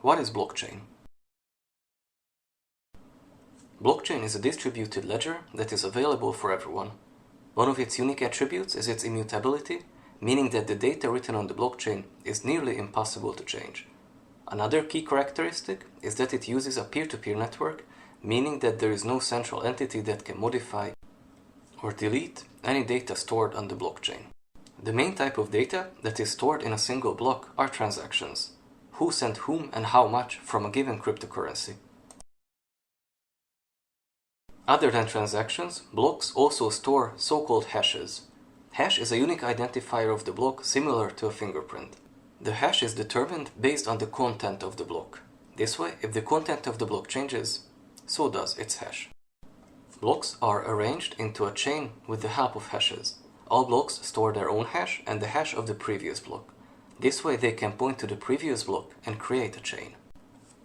What is blockchain? Blockchain is a distributed ledger that is available for everyone. One of its unique attributes is its immutability, meaning that the data written on the blockchain is nearly impossible to change. Another key characteristic is that it uses a peer-to-peer network, meaning that there is no central entity that can modify or delete any data stored on the blockchain. The main type of data that is stored in a single block are transactions. Who sent whom and how much from a given cryptocurrency. Other than transactions, blocks also store so-called hashes. Hash is a unique identifier of the block similar to a fingerprint. The hash is determined based on the content of the block. This way, if the content of the block changes, so does its hash. Blocks are arranged into a chain with the help of hashes. All blocks store their own hash and the hash of the previous block. This way they can point to the previous block and create a chain.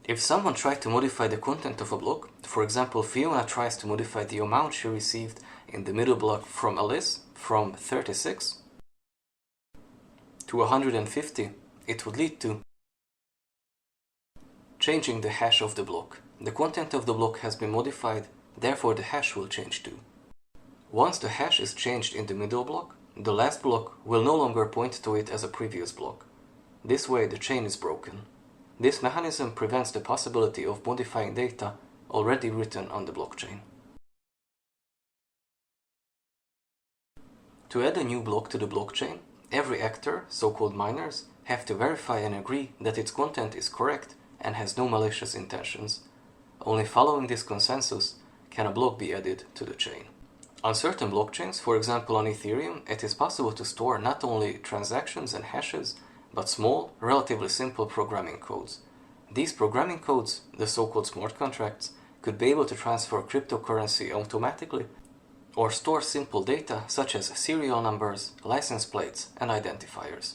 If someone tried to modify the content of a block, for example Fiona tries to modify the amount she received in the middle block from Alice from 36 to 150, it would lead to changing the hash of the block. The content of the block has been modified, therefore the hash will change too. Once the hash is changed in the middle block, the last block will no longer point to it as a previous block. This way the chain is broken. This mechanism prevents the possibility of modifying data already written on the blockchain. To add a new block to the blockchain, every actor, so-called miners, have to verify and agree that its content is correct and has no malicious intentions. Only following this consensus can a block be added to the chain. On certain blockchains, for example on Ethereum, it is possible to store not only transactions and hashes, but small, relatively simple programming codes. These programming codes, the so-called smart contracts, could be able to transfer cryptocurrency automatically or store simple data such as serial numbers, license plates, and identifiers.